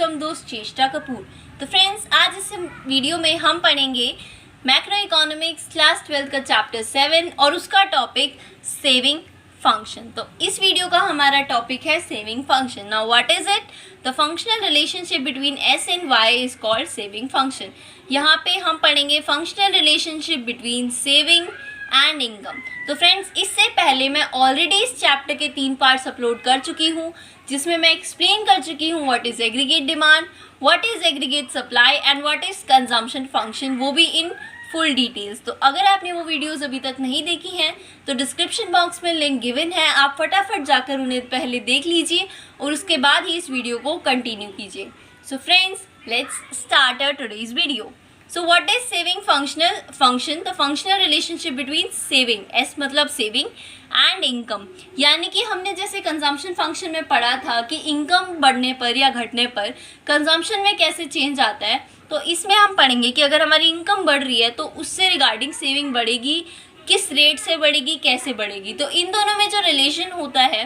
कम दोस्त चेष्टा कपूर। तो फ्रेंड्स, आज इस वीडियो में हम पढ़ेंगे मैक्रो इकोनॉमिक्स क्लास 12 का चैप्टर 7 और उसका टॉपिक सेविंग फंक्शन। तो इस वीडियो का हमारा टॉपिक है saving function. Now what is it? The functional relationship between S and Y is called saving function. यहाँ पे हम पढ़ेंगे functional relationship between saving and income. तो फ्रेंड्स, इससे पहले मैं ऑलरेडी इस चैप्टर के 3 पार्ट्स अपलोड कर चुकी हूँ, जिसमें मैं एक्सप्लेन कर चुकी हूँ what is aggregate demand, what is aggregate supply and what is consumption function, वो भी इन फुल डिटेल्स। तो अगर आपने वो वीडियोस अभी तक नहीं देखी हैं तो डिस्क्रिप्शन बॉक्स में लिंक गिवन है, आप फटाफट जाकर उन्हें पहले देख लीजिए और उसके बाद ही इस वीडियो को कंटिन्यू कीजिए। So friends, let's start our today's video. So what is saving function? The functional relationship between saving, S मतलब saving and income। यानी कि हमने जैसे कंजम्पशन फंक्शन में पढ़ा था कि इनकम बढ़ने पर या घटने पर कंजम्पशन में कैसे चेंज आता है, तो इसमें हम पढ़ेंगे कि अगर हमारी इनकम बढ़ रही है तो उससे रिगार्डिंग सेविंग बढ़ेगी, किस रेट से बढ़ेगी, कैसे बढ़ेगी। तो इन दोनों में जो रिलेशन होता है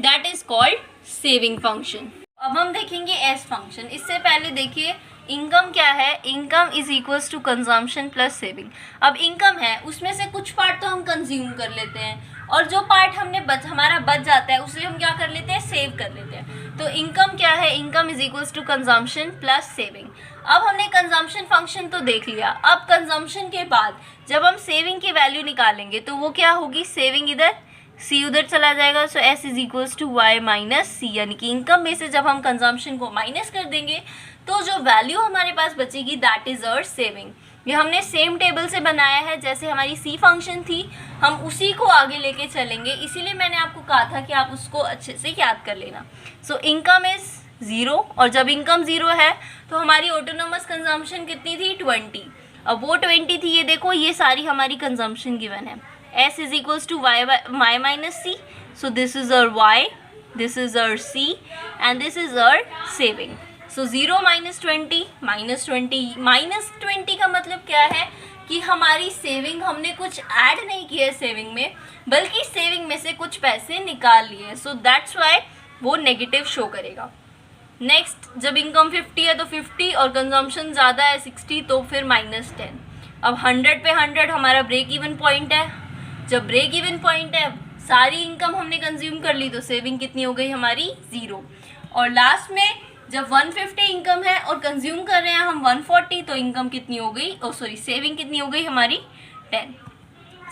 that is called saving function. अब हम देखेंगे एस फंक्शन। इससे पहले देखिए इनकम क्या है। Income is equals to consumption plus saving. अब इनकम है, उसमें से कुछ पार्ट तो हम कंज्यूम कर लेते हैं और जो पार्ट हमारा बच जाता है उसे हम क्या कर लेते हैं, सेव कर लेते हैं। तो इनकम क्या है, income is equals to consumption plus saving. अब हमने कंजम्पशन फंक्शन तो देख लिया। अब कंजम्पशन के बाद जब हम सेविंग की वैल्यू निकालेंगे तो वो क्या होगी, सेविंग इधर, सी उधर चला जाएगा। So S is equals to Y minus C, यानी कि इनकम में से जब हम कंजम्पशन को माइनस कर देंगे तो जो वैल्यू हमारे पास बचेगी दैट इज आवर सेविंग। ये हमने सेम टेबल से बनाया है जैसे हमारी सी फंक्शन थी, हम उसी को आगे लेके चलेंगे, इसीलिए मैंने आपको कहा था कि आप उसको अच्छे से याद कर लेना। सो इनकम इज 0 और जब इनकम 0 है तो हमारी ऑटोनोमस कंजम्पशन कितनी थी, 20। अब वो 20 थी, ये देखो ये सारी हमारी कंजम्पशन गिवन है। S is equals to y minus c. So this is our y, this is our c, and this is our saving. So 0 minus 20 minus 20 का मतलब क्या है कि हमारी सेविंग हमने कुछ ऐड नहीं किया है सेविंग में, बल्कि सेविंग में से कुछ पैसे निकाल लिए। सो दैट्स वाई वो नेगेटिव शो करेगा। नेक्स्ट, जब इनकम 50 है तो 50 और कंजम्पशन ज़्यादा है 60 तो फिर -10। अब 100 पे 100 हमारा ब्रेक इवन पॉइंट है। जब ब्रेक इवन पॉइंट है, सारी इनकम हमने कंज्यूम कर ली तो सेविंग कितनी हो गई हमारी, 0। और लास्ट में जब 150 इनकम है और कंज्यूम कर रहे हैं हम 140 तो इनकम कितनी हो गई, सेविंग कितनी हो गई हमारी, 10।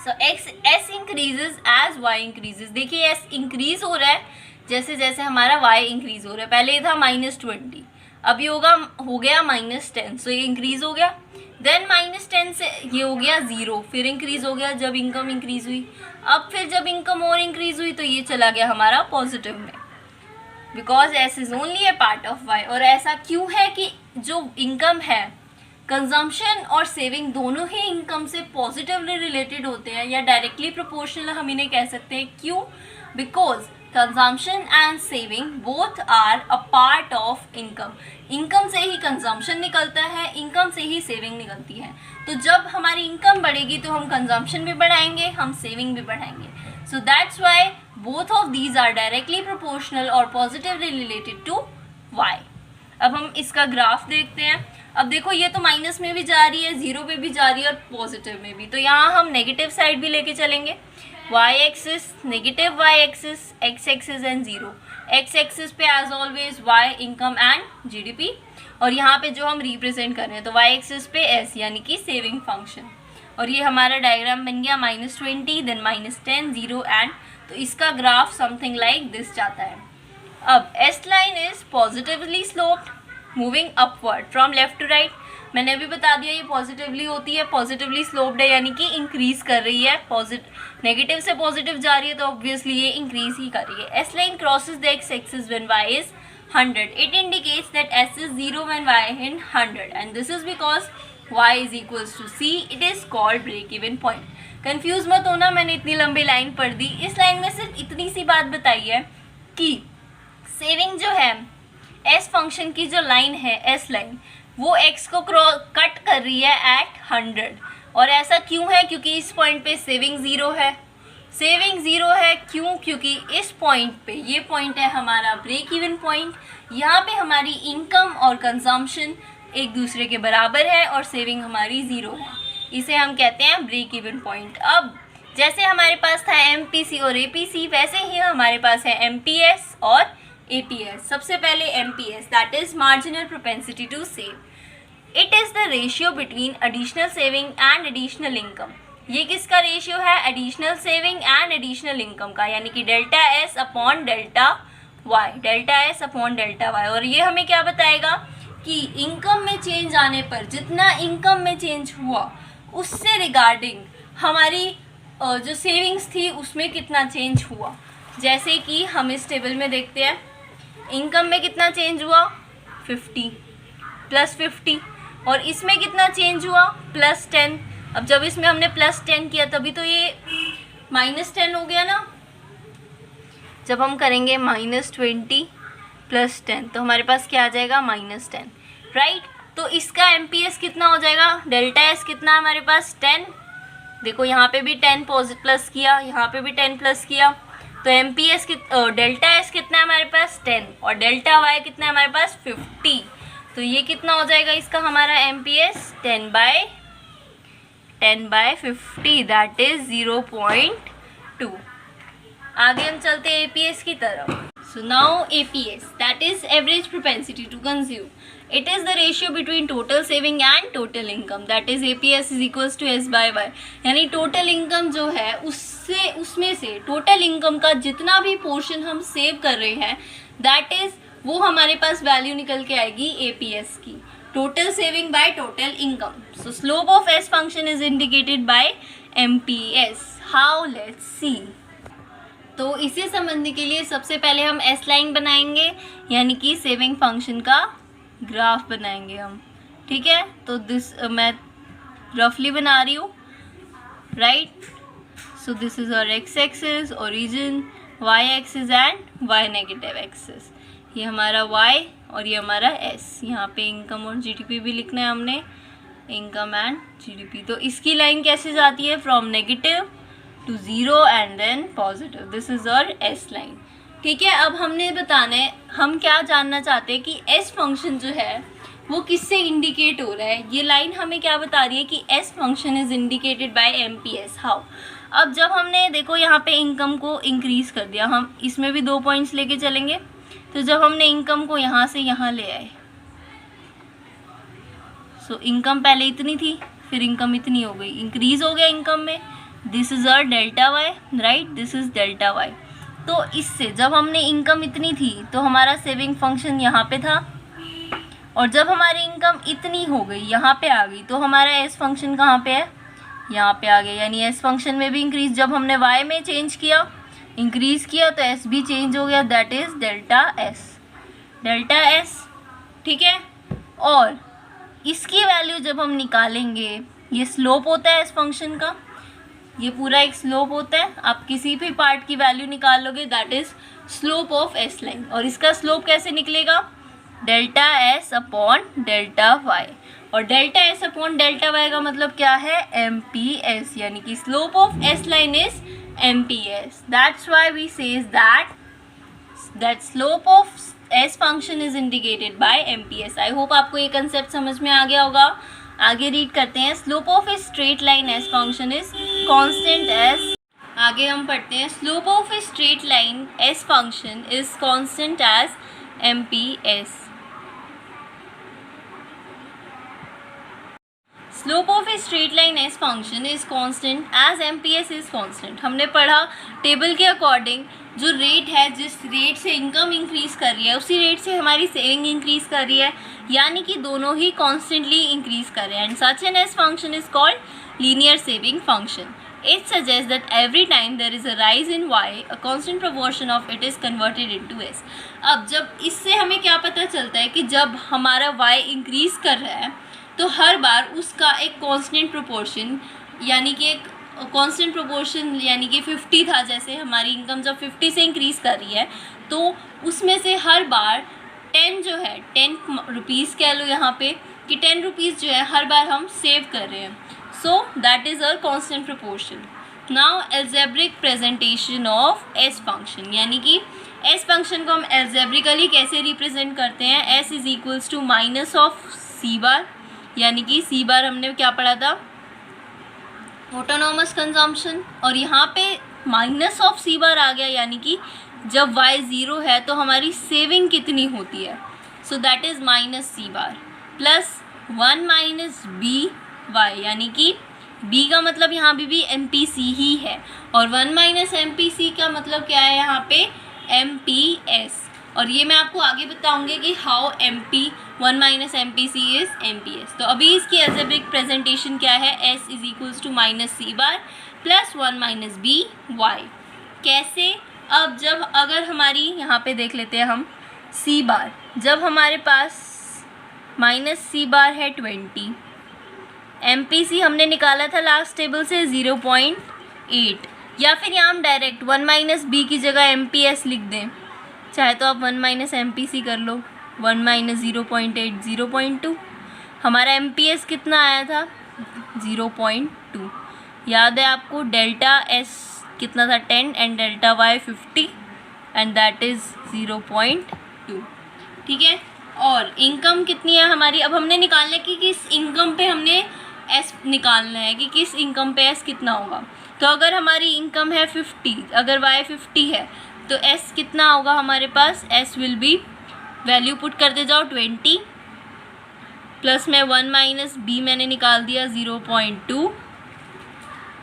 So S increases as Y increases. देखिए एस इंक्रीज हो रहा है जैसे जैसे हमारा वाई इंक्रीज हो रहा है। पहले ये था -20, अभी हो गया -10, सो ये इंक्रीज हो गया। देन -10 से ये हो गया 0, फिर इंक्रीज हो गया जब इनकम इंक्रीज हुई। अब फिर जब इनकम और इंक्रीज हुई तो ये चला गया हमारा पॉजिटिव में, because S is only a part of Y. और ऐसा क्यों है कि जो इनकम है, कंजम्पशन और सेविंग दोनों ही इनकम से पॉजिटिवली रिलेटेड होते हैं या डायरेक्टली प्रोपोर्शनल हम इन्हें कह सकते हैं। क्यों? Because consumption and saving both are a part of income. Income से ही कंजम्पशन निकलता है, इनकम से ही सेविंग निकलती है। तो जब हमारी इनकम बढ़ेगी तो हम कंजम्पशन भी बढ़ाएंगे, हम सेविंग भी बढ़ाएंगे। So that's why both of these are directly proportional और पॉजिटिवली रिलेटेड टू वाई। अब हम इसका ग्राफ देखते हैं। अब देखो ये तो माइनस में भी जा रही है, 0 पे भी जा रही है और पॉजिटिव में भी, तो यहाँ हम नेगेटिव साइड भी लेके चलेंगे। y axis, negative y axis, x axis and 0। x axis पे as always y income and GDP, और यहाँ पे जो हम रिप्रेजेंट कर रहे हैं तो y एक्सिस पे s यानी कि सेविंग फंक्शन। और ये हमारा डायग्राम बन गया -20 देन -10 0 एंड, तो इसका ग्राफ समथिंग लाइक दिस जाता है। अब s line is positively sloped moving upward from left to right. मैंने अभी बता दिया ये पॉजिटिवली होती है, पॉजिटिवली स्लोप्ड है यानी कि इंक्रीज कर रही है। नेगेटिव से पॉजिटिव जा रही है तो ऑब्वियसली ये इंक्रीज ही कर रही है। S line crosses the X axis when y is 100। It indicates that s is 0 when y is 100 and this is because y is equals to c। It is called break even point. Confuse मत होना, मैंने इतनी लंबी line पढ़ दी। इस line में सिर्फ इतनी सी बात बताई है कि सेविंग जो है, एस फंक्शन की जो लाइन है एस लाइन, वो x को कट कर रही है एट 100। और ऐसा क्यों है? क्योंकि इस पॉइंट पे सेविंग 0 है। सेविंग ज़ीरो है, क्यों? क्योंकि इस पॉइंट पे, ये पॉइंट है हमारा ब्रेक इवन पॉइंट, यहाँ पे हमारी इनकम और कंजम्पशन एक दूसरे के बराबर है और सेविंग हमारी ज़ीरो है। इसे हम कहते हैं ब्रेक इवन पॉइंट। अब जैसे हमारे पास था MPC और APC, वैसे ही हमारे पास है MPS और APS। सबसे पहले MPS, that is marginal propensity to save. It is the ratio between additional saving and additional income. ये किसका रेशियो है? Additional saving and additional income का, यानी कि delta S upon delta Y, delta S upon delta Y. और ये हमें क्या बताएगा कि इनकम में चेंज आने पर, जितना इनकम में चेंज हुआ उससे रिगार्डिंग हमारी जो सेविंग्स थी उसमें कितना चेंज हुआ। जैसे कि हम इस टेबल में देखते हैं, इनकम में कितना चेंज हुआ? 50 प्लस 50, और इसमें कितना चेंज हुआ? प्लस 10। अब जब इसमें हमने प्लस 10 किया तभी तो ये माइनस 10 हो गया ना। जब हम करेंगे -20 प्लस 10 तो हमारे पास क्या आ जाएगा? -10, राइट। तो इसका MPS कितना हो जाएगा? डेल्टा S कितना है हमारे पास? 10। देखो यहाँ पे भी 10 प्लस किया, यहाँ पे भी 10 प्लस किया, तो MPS डेल्टा S कितना है हमारे पास? 10, और डेल्टा Y कितना है हमारे पास? 50। तो ये कितना हो जाएगा इसका हमारा MPS? 10/50, that is 0.2। आगे हम चलते हैं APS की तरफ। So now APS, that is average propensity to consume. It is the ratio between total saving and total income. That is APS is equals to S/Y. यानी total income जो है उसमें से total income का जितना भी portion हम save कर रहे हैं, that is वो हमारे पास value निकल के आएगी APS की, total saving by total income. So slope of S function is indicated by MPS. How? Let's see. तो इसे समझने के लिए सबसे पहले हम S लाइन बनाएंगे, यानी कि सेविंग फंक्शन का ग्राफ बनाएंगे हम, ठीक है। तो दिस मैं रफली बना रही हूँ, राइट। सो दिस इज और X axis, origin, Y axis and Y negative axis. ये हमारा Y और ये हमारा S। यहाँ पे इनकम और GDP भी लिखना है हमने, इनकम एंड GDP। तो इसकी लाइन कैसे जाती है? From negative to 0 and then positive. This is और S लाइन, ठीक है। अब हमने बताना है, हम क्या जानना चाहते हैं कि S फंक्शन जो है वो किससे इंडिकेट हो रहा है। ये लाइन हमें क्या बता रही है कि S function is indicated by MPS। How? अब जब हमने देखो यहाँ पे इनकम को इंक्रीज कर दिया, हम इसमें भी 2 पॉइंट्स लेके चलेंगे। तो जब हमने इनकम को यहाँ से यहाँ ले आए, सो इनकम पहले इतनी थी, फिर इनकम इतनी हो गई, इंक्रीज हो गया इनकम में। This is a delta Y, right, this is delta Y. तो इससे जब हमने इनकम इतनी थी तो हमारा सेविंग फंक्शन यहाँ पे था, और जब हमारी इनकम इतनी हो गई, यहाँ पे आ गई, तो हमारा एस फंक्शन कहाँ पे है? यहाँ पे आ गया। यानी एस फंक्शन में भी इंक्रीज, जब हमने वाई में चेंज किया, इंक्रीज किया, तो एस भी चेंज हो गया, that is delta S, delta S, ठीक है। और इसकी वैल्यू जब हम निकालेंगे, ये स्लोप होता है इस फंक्शन का, ये पूरा एक स्लोप होता है। आप किसी भी पार्ट की वैल्यू निकाल लोगे, that is slope of S line. और इसका स्लोप कैसे निकलेगा? Delta S upon delta Y, और delta S upon delta Y का मतलब क्या है? MPS, यानी कि slope of S line is MPS। That's why we says that slope of S function is indicated by MPS। I hope आपको ये concept समझ में आ गया होगा। आगे रीड करते हैं। Slope of a straight line S function is constant as, आगे हम पढ़ते हैं, slope of a straight line S function is constant as MPS। Slope of a straight line S function is constant as MPS is constant. हमने पढ़ा table के according जो rate है, जिस रेट से इनकम इंक्रीज कर रही है उसी रेट से हमारी सेविंग इंक्रीज कर रही है, यानी कि दोनों ही कॉन्स्टेंटली इंक्रीज कर रहे हैं। And such an S function is called linear saving function. It suggests that every time there is a rise in y, a constant proportion of it is converted into s। अब जब इससे हमें क्या पता चलता है कि जब हमारा y इंक्रीज कर रहा है तो हर बार उसका एक कांस्टेंट प्रोपोर्शन, यानी कि एक कांस्टेंट प्रोपोर्शन, यानी कि 50 था, जैसे हमारी इनकम जब 50 से इंक्रीज कर रही है तो उसमें से हर बार 10 जो है, 10 रुपीज़ कह लो यहाँ पे, कि 10 रुपीज़ जो है हर बार हम सेव कर रहे हैं। सो that is a constant proportion. Now algebraic presentation of S function, यानी कि एस फंक्शन को हम एल्जेब्रिकली कैसे रिप्रेजेंट करते हैं। S is equals to minus of C bar, यानी कि सी बार हमने क्या पढ़ा था, ऑटोनॉमस कंजम्पशन, और यहाँ पे माइनस ऑफ सी बार आ गया, यानी कि जब y 0 है तो हमारी सेविंग कितनी होती है। So that is minus C bar plus 1 minus B Y, यानी कि b का मतलब यहाँ भी MPC ही है, और 1 माइनस MPC का मतलब क्या है यहाँ पे MPS। और ये मैं आपको आगे बताऊंगी कि how one minus MPC is MPS। तो अभी इसकी एल्जेब्रिक प्रेजेंटेशन क्या है, S is equals to minus C bar plus 1 minus B Y. कैसे, अब जब अगर हमारी यहाँ पे देख लेते हैं हम सी बार, जब हमारे पास माइनस सी बार है 20, MPC हमने निकाला था लास्ट टेबल से 0.8, या फिर यहाँ हम डायरेक्ट 1 माइनस बी की जगह MPS लिख दें, चाहे तो आप 1 माइनस MPC कर लो। 1 माइनस 0.8 0.2, हमारा MPS कितना आया था 0.2। याद है आपको डेल्टा S कितना था 10 and delta Y 50 and that is 0.2। ठीक है, और इनकम कितनी है हमारी, अब हमने निकालना है कि किस इनकम पे हमने S निकालना है कि किस इनकम पे S कितना होगा। तो अगर हमारी इनकम है 50, अगर Y 50 है तो S कितना होगा हमारे पास, S will be, value put करते जाओ 20 प्लस में 1 माइनस बी मैंने निकाल दिया 0.2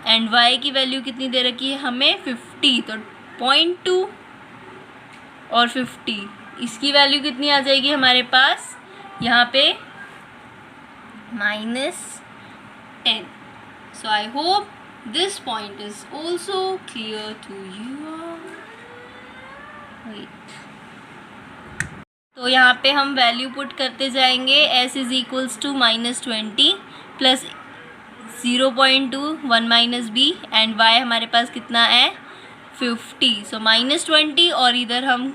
एंड Y की वैल्यू कितनी दे रखी है हमें 50, तो 0.2 और 50, इसकी वैल्यू कितनी आ जाएगी हमारे पास यहाँ पे -10। So I hope this point is also clear to you. तो यहाँ पे हम वैल्यू पुट करते जाएंगे, S is equals to -20 plus 0.2 1 minus B and Y हमारे पास कितना है 50। सो -20 और इधर हम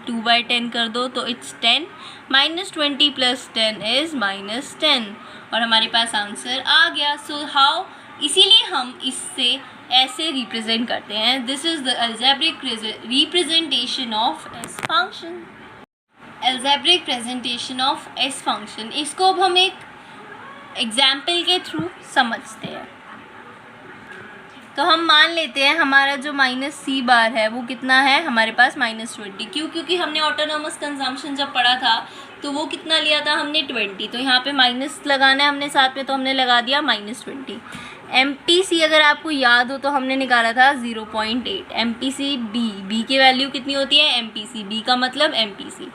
2/10 कर दो तो इट्स 10, -20 प्लस 10 इज़ -10 और हमारे पास आंसर आ गया। सो हाउ, इसीलिए हम इससे ऐसे रिप्रेजेंट करते हैं। This is the algebraic representation of S function. Algebraic presentation of S function, इसको अब हम एक एग्जाम्पल के थ्रू समझते हैं। तो हम मान लेते हैं हमारा जो -c बार है वो कितना है हमारे पास -20, क्योंकि हमने ऑटोनॉमस कंजम्पशन जब पढ़ा था तो वो कितना लिया था हमने 20, तो यहाँ पे माइनस लगाना है हमने साथ में, तो हमने लगा दिया -20। MPC अगर आपको याद हो तो हमने निकाला था 0.8। MPC B की वैल्यू कितनी होती है MPC, B का मतलब MPC।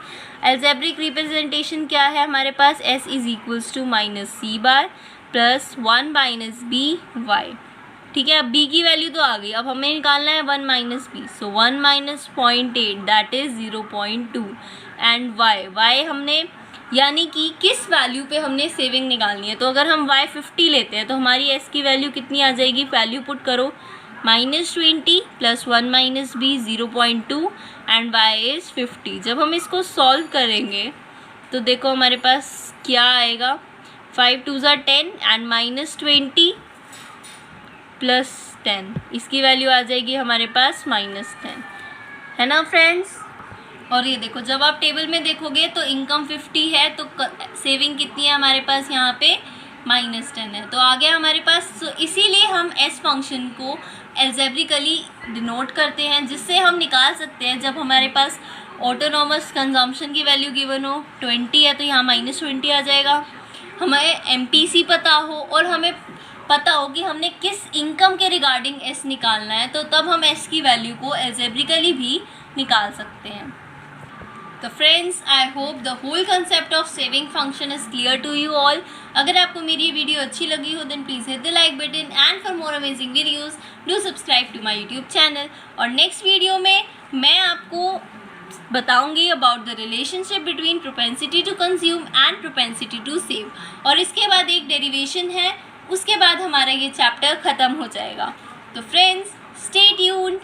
अलजेब्रिक रिप्रेजेंटेशन क्या है हमारे पास, S is equals to -c bar plus 1 minus B Y. ठीक है, अब B की वैल्यू तो आ गई, अब हमें निकालना है 1 minus B, so 1 minus 0.8 that is 0.2 and Y हमने, यानी कि किस वैल्यू पे हमने सेविंग निकालनी है। तो अगर हम Y 50 लेते हैं तो हमारी S की वैल्यू कितनी आ जाएगी, वैल्यू पुट करो -20 plus 1 minus B 0.2 and Y is 50। जब हम इसको सॉल्व करेंगे तो देखो हमारे पास क्या आएगा, 5 2 ज़ा 10 एंड -20 प्लस 10, इसकी वैल्यू आ जाएगी हमारे पास -10, है ना फ्रेंड्स। और ये देखो जब आप टेबल में देखोगे तो इनकम 50 है तो सेविंग कितनी है हमारे पास यहाँ पे -10 है, तो आ गया हमारे पास। तो इसीलिए हम एस फंक्शन को एल्जेब्रिकली डिनोट करते हैं, जिससे हम निकाल सकते हैं जब हमारे पास ऑटोनॉमस कंजम्पशन की वैल्यू गिवन हो 20 है तो यहाँ -20 आ जाएगा, हमें MPC पता हो और हमें पता हो कि हमने किस इनकम के रिगार्डिंग एस निकालना है, तो तब हम एस की वैल्यू को एल्जेब्रिकली भी निकाल सकते हैं। तो friends, I hope the whole concept of saving function is clear to you all. अगर आपको मेरी ये वीडियो अच्छी लगी हो then please hit the like button and for more amazing videos do subscribe to my YouTube channel. और next video में मैं आपको बताऊंगी about the relationship between propensity to consume and propensity to save, और इसके बाद एक डेरिवेशन है, उसके बाद हमारा ये चैप्टर ख़त्म हो जाएगा। तो फ्रेंड्स, स्टे ट्यून्ड।